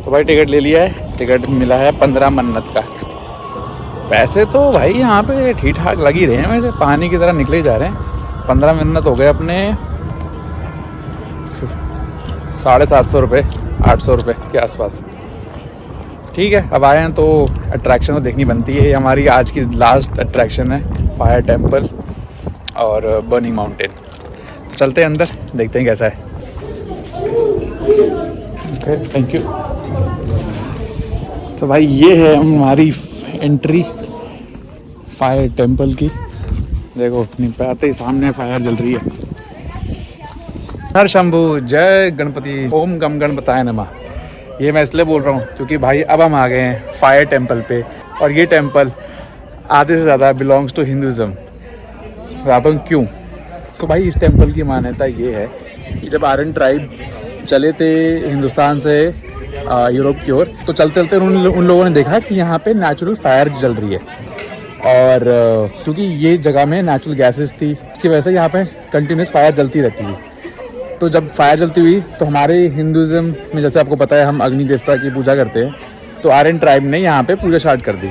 तो भाई टिकट ले लिया है, टिकट मिला है 15 मन्नत का। पैसे तो भाई यहाँ पे ठीक ठाक लग ही रहे हैं, वैसे पानी की तरह निकले ही जा रहे हैं। 15 मन्नत हो गए अपने 750 रुपये, 800 रुपये के आसपास। ठीक है, अब आए हैं तो अट्रैक्शन तो देखनी बनती है। ये हमारी आज की लास्ट अट्रैक्शन है, फायर टेम्पल और बर्निंग माउंटेन। तो चलते हैं अंदर, देखते हैं कैसा है। Okay, thank you. तो भाई ये है हमारी एंट्री फायर टेम्पल की। देखो नहीं पे आते ही सामने फायर जल रही है। हर शंभू जय गणपति, ओम गम गणपताय नमः। ये मैं इसलिए बोल रहा हूँ क्योंकि भाई अब हम आ गए हैं फायर टेम्पल पे, और ये टेम्पल आधे से ज़्यादा बिलोंग्स टू हिंदुज़म। बताता हूँ क्यों। तो भाई इस टेम्पल की मान्यता ये है कि जब आर्यन ट्राइब चले थे हिंदुस्तान से यूरोप की ओर, तो चलते चलते उन लोगों ने देखा कि यहाँ पे नेचुरल फायर जल रही है। और क्योंकि ये जगह में नेचुरल गैसेस थी, इसकी वजह से यहाँ पे कंटिन्यूस फायर जलती रहती थी। तो जब फायर जलती हुई तो हमारे हिंदुज़म में, जैसे आपको पता है, हम अग्नि देवता की पूजा करते हैं, तो आर्यन ट्राइब ने यहाँ पे पूजा स्टार्ट कर दी।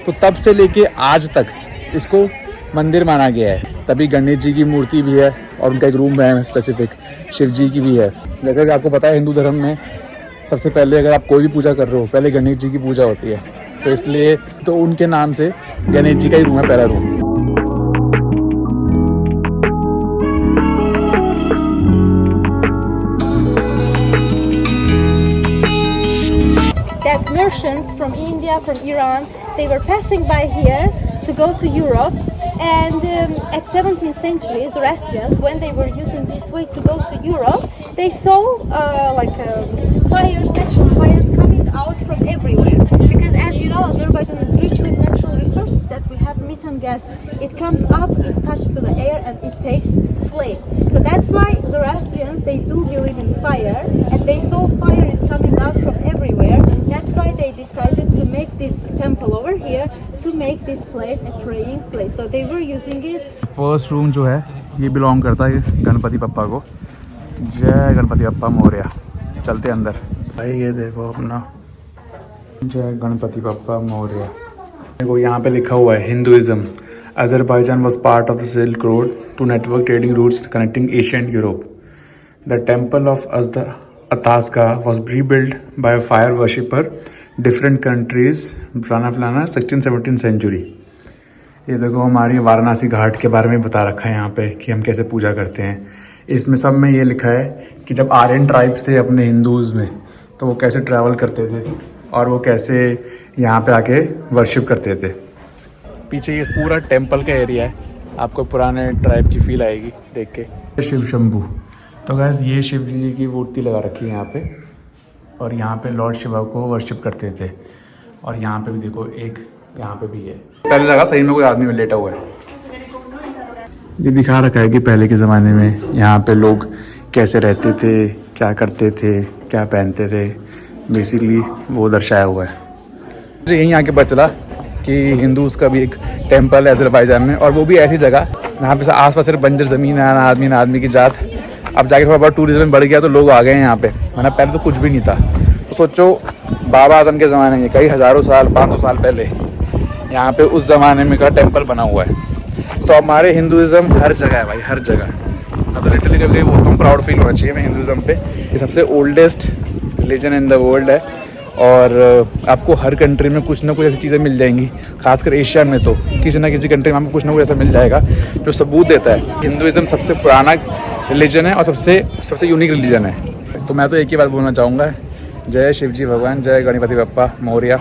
तो तब से लेके आज तक इसको मंदिर माना गया है। तभी गणेश जी की मूर्ति भी है और उनका एक रूम है स्पेसिफिक, शिव जी की भी है। जैसे कि आपको पता है हिंदू धर्म में सबसे पहले अगर आप कोई भी पूजा कर रहे हो, पहले गणेश जी की पूजा होती है। तो इसलिए तो उनके नाम से गणेश जी का ही रूम है, पहला room. That merchants from India, from Iran, they were passing by here to go to Europe. And at 17th century, Zoroastrians, when they were using this way to go to Europe, they saw fires, natural fires coming out from everywhere. Because as you know, Azerbaijan is rich with natural resources that we have methane gas. It comes up, it touches to the air, and it takes flame. So that's why Zoroastrians, they do believe in fire, and they saw fire is coming out from everywhere. That's why they decided to make this temple over here, to make this place a praying place. So they were using it. First room जो है ये belong करता है गणपति पप्पा को। जय गणपति पप्पा मोरया। चलते अंदर। भाई ये देखो अपना जय गणपति पप्पा मोरया। देखो यहाँ पे लिखा हुआ है Hinduism. Azerbaijan was part of the Silk Road to network trading routes connecting Asia and Europe. The temple of Ataska was rebuilt by a fire worshipper, different countries, फलाना 16-17 century. ये देखो हमारी वाराणसी घाट के बारे में बता रखा है यहाँ पे कि हम कैसे पूजा करते हैं। इसमें सब में ये लिखा है कि जब आर्यन ट्राइब्स थे अपने हिंदूज़ में, तो वो कैसे ट्रैवल करते थे और वो कैसे यहाँ पे आके वर्शिप करते थे। पीछे ये पूरा टेम्पल का एरिया है, आपको पुराने ट्राइब की फील आएगी देख के। शिव शंभू। तो गाइस ये शिव जी की मूर्ति लगा रखी है यहाँ पे, और यहाँ पे लॉर्ड शिवा को वर्शिप करते थे। और यहाँ पे भी देखो एक यहाँ पे भी है। पहले लगा सही में कोई आदमी में लेटा हुआ है। ये दिखा रखा है कि पहले के ज़माने में यहाँ पे लोग कैसे रहते थे, क्या करते थे, क्या पहनते थे, बेसिकली वो दर्शाया हुआ है। मुझे यहीं आके पता चला कि हिंदूज़ का भी एक टेम्पल है अज़रबैजान में, और वो भी ऐसी जगह जहाँ पे आसपास सिर्फ बंजर ज़मीन है, ना आदमी की जात। अब जाके थोड़ा बहुत टूरिज्म बढ़ गया तो लोग आ गए हैं यहाँ पे, वरना पहले तो कुछ भी नहीं था। तो सोचो बाबा आदम के ज़माने में, कई हज़ारों साल 500 साल पहले यहाँ पे उस ज़माने में का टेम्पल बना हुआ है। तो हमारे हिंदुज़म हर जगह है भाई, हर जगह। अब लिटरली कभी बोलता हूँ प्राउड फील होना चाहिए मैं हिंदुज़म पे। ये सबसे oldest religion in the world है, और आपको हर कंट्री में कुछ ना कुछ ऐसी चीज़ें मिल जाएंगी। खासकर एशिया में तो किसी ना किसी कंट्री में आपको कुछ ना कुछ ऐसा मिल जाएगा जो सबूत देता है हिंदुज़म सबसे पुराना रिलीजन है और सबसे यूनिक रिलीजन है। तो मैं तो एक ही बात बोलना चाहूँगा, जय शिव जी भगवान, जय गणपति बप्पा मोरया,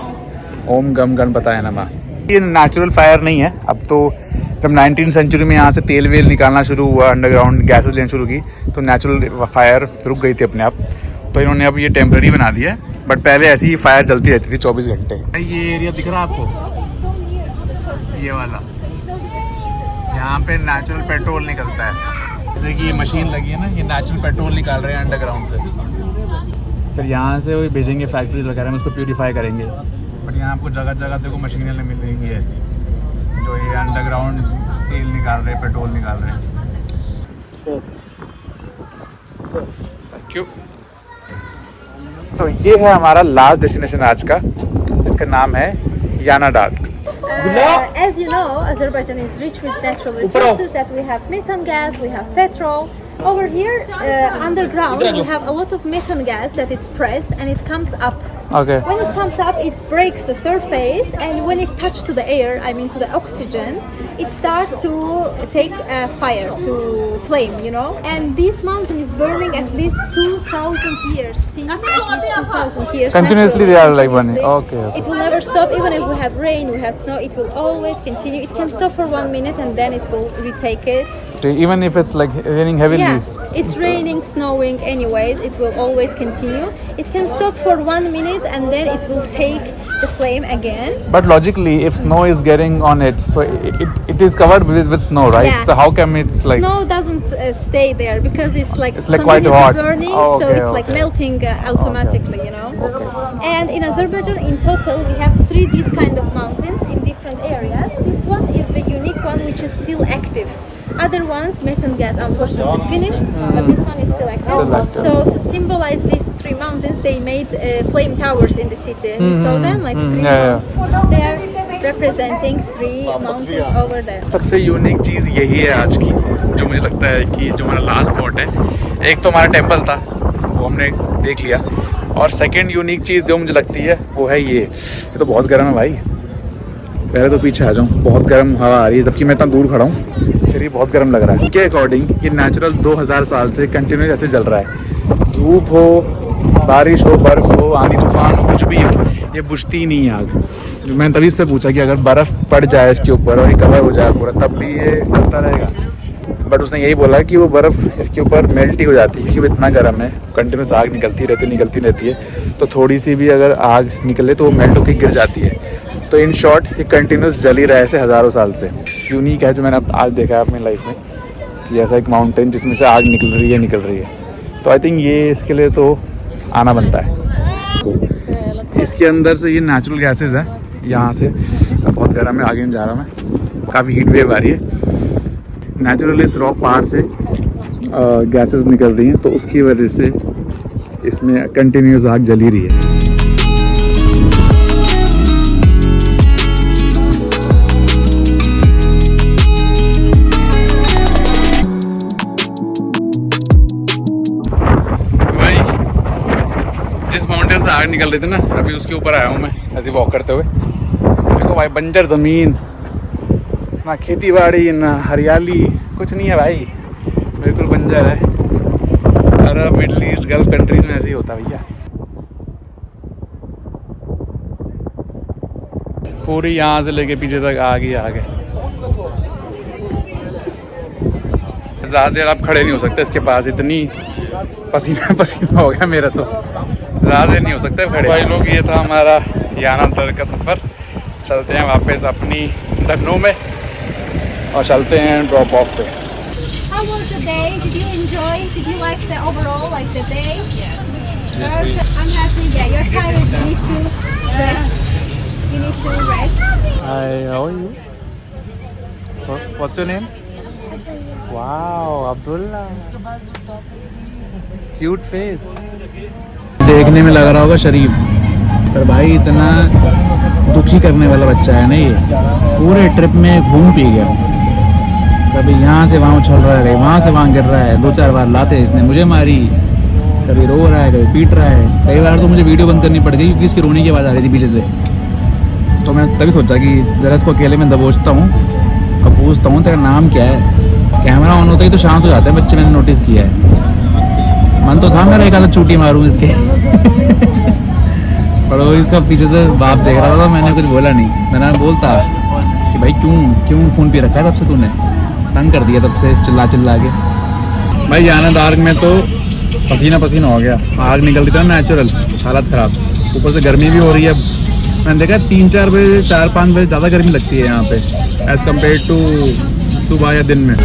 ओम गम गणपताय नमः। ये नेचुरल फायर नहीं है। अब तो जब 19वीं सेंचुरी में यहाँ से तेल वेल निकालना शुरू हुआ, अंडरग्राउंड गैसेस लेना शुरू की, तो नेचुरल फायर रुक गई थी अपने आप। तो इन्होंने अब ये टेम्प्रेरी बना दिया है, बट पहले ऐसी ही फायर जलती रहती थी 24 घंटे। ये एरिया दिख रहा है आपको, ये वाला, यहाँ पे नेचुरल पेट्रोल निकलता है। जैसे कि ये मशीन लगी है ना, ये नेचुरल पेट्रोल निकाल रहे हैं अंडरग्राउंड से। फिर यहाँ से वो भेजेंगे फैक्ट्रीज वगैरह में, उसको प्यूरीफाई करेंगे। बट यहाँ आपको जगह जगह देखो मशीनें मिलेंगी ऐसी, जो ये अंडरग्राउंड तेल निकाल रहे हैं, पेट्रोल निकाल रहे हैं। Thank you. सो ये है हमारा लास्ट डेस्टिनेशन आज का, जिसका नाम है याना dark. As you know, Azerbaijan is rich with natural resources. That we have methane gas, we have petrol. Over here, underground, we have a lot of methane gas that it's pressed and it comes up. Okay. When it comes up, it breaks the surface, and when it touches to the air, I mean to the oxygen, it starts to take fire, to flame, you know. And this mountain is burning at least 2,000 years. Since at least 2,000 years. Continuously they are like burning. Continuously. Okay. It will never stop. Even if we have rain, we have snow, it will always continue. It can stop for 1 minute and then it will retake it. Even if it's like raining heavily. Yeah, it's raining, snowing, anyways, it will always continue. It can stop for 1 minute and then it will take the flame again. But logically, if snow is getting on it, so it is covered with snow, right? Yeah. So how come it's like Snow doesn't stay there because it's like quite continuously hot. burning, Oh, so okay, it's like okay. melting automatically, you know. And in Azerbaijan, in total, we have 3 these kind of mountains in different areas. This one is the unique one, which is still active. Other ones, methane gas, unfortunately finished, but this one is still active. Still active. So to symbolize these 3 mountains, they made flame towers in the city. You saw them, like 3. yeah. They are representing 3 mountains over there. सबसे unique चीज़ यही है आज की, जो मुझे लगता है कि जो हमारा लास्ट स्पॉट है। एक तो हमारा टेंपल था, वो हमने देख लिया, और सेकंड यूनिक चीज़ जो मुझे लगती है वो है ये तो बहुत गर्म है भाई। पहले तो पीछे आ जाऊँ, बहुत गर्म हवा आ रही है, जबकि मैं इतना दूर खड़ा हूँ, फिर भी बहुत गर्म लग रहा है। के अकॉर्डिंग ये नेचुरल 2000 साल से कंटिन्यूस ऐसे जल रहा है। धूप हो, बारिश हो, बर्फ़ हो, आंधी तूफान हो, कुछ भी हो, ये बुझती ही नहीं है आग। मैंने तभी उससे पूछा कि अगर बर्फ़ पड़ जाए इसके ऊपर और ये कवर हो जाए पूरा, तब भी ये जलता रहेगा। बट उसने यही बोला कि वो बर्फ़ इसके ऊपर मेल्ट ही हो जाती है, क्योंकि वो इतना गर्म है, कंटिन्यूस आग निकलती रहती है, तो थोड़ी सी भी अगर आग निकले तो वो मेल्ट होकर गिर जाती है। तो इन शॉर्ट ये कंटिन्यूस जल ही रहा है ऐसे हज़ारों साल से। यूनिक है जो मैंने अब आज देखा है अपनी लाइफ में, कि ऐसा एक माउंटेन जिसमें से आग निकल रही है। तो आई थिंक ये इसके लिए तो आना बनता है। इसके अंदर से ये नेचुरल गैसेस है, यहाँ से बहुत गर्म है, आगे नहीं जा रहा मैं, काफ़ी हीट वेव आ रही है। नेचुरल इस रॉक पहाड़ से गैसेस निकल रही हैं, तो उसकी वजह से इसमें कंटिन्यूस आग जल ही रही है। जिस माउंटेन से आग निकल रही थी ना, अभी उसके ऊपर आया हूँ मैं ऐसे वॉक करते हुए। देखो भाई, बंजर ज़मीन, ना खेती बाड़ी ना हरियाली, कुछ नहीं है भाई, बिल्कुल बंजर है। अरब, मिडल ईस्ट, गल्फ कंट्रीज़ में ऐसे ही होता भैया। पूरी यहाँ से लेके पीछे तक आग ही आग है। ज़्यादा देर आप खड़े नहीं हो सकते इसके पास, इतनी पसीना पसीना हो गया मेरा तो, ज़्यादा नहीं हो सकते खड़े। भाई लोग, ये था हमारा याना डार्क का सफ़र। चलते हैं वापस अपनी धन्नों में और चलते हैं ड्रॉप ऑफ पे। How was the day? Did you enjoy? Did you like the overall, like the day? Yes, I'm happy. Yeah, you're tired. You need to rest. You need to rest. Hi, how are you? What's your name? Wow, Abdullah. Cute face. देखने में लग रहा होगा शरीफ, पर भाई इतना दुखी करने वाला बच्चा है ना ये। पूरे ट्रिप में घूम पी गया, कभी यहाँ से वहाँ उछल रहा है, वहाँ से वहाँ गिर रहा है, 2-4 बार लाते इसने मुझे मारी, कभी रो रहा है, कभी पीट रहा है। कई बार तो मुझे वीडियो बंद करनी पड़ गई क्योंकि इसकी रोने की आवाज़ आ रही थी पीछे से। तो मैं तभी सोचा कि ज़रा इसको अकेले में दबोचता हूँ और पूछता हूँ तेरा नाम क्या है। कैमरा ऑन होता ही तो शांत हो जाते हैं बच्चे, मैंने नोटिस किया है। मन तो था मेरा एक आधा चूटी मारूँ इसके पर वो इसका पीछे से बाप देख रहा था, मैंने कुछ बोला नहीं। मैंने बोलता कि भाई क्यों खून पी रखा है तब से तूने, तंग कर दिया तब से चिल्ला के। भाई याना डार्क में तो पसीना हो गया, आग निकल रही था नेचुरल, हालत ख़राब, ऊपर से गर्मी भी हो रही है। मैंने देखा 3-4 बजे 4-5 बजे ज़्यादा गर्मी लगती है यहाँ पे एज़ कम्पेयर टू सुबह या दिन में।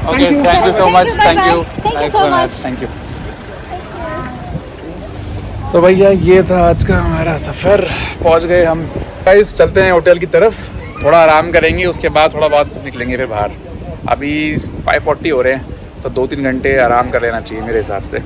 Okay, thank you so much. Thank you. Thank you so much. Thank you. तो भैया ये था आज का हमारा सफ़र। पहुंच गए हम गाइस चलते हैं होटल की तरफ, थोड़ा आराम करेंगे, उसके बाद थोड़ा बहुत निकलेंगे फिर बाहर। अभी 5:40 हो रहे हैं, तो 2-3 घंटे आराम कर लेना चाहिए मेरे हिसाब से।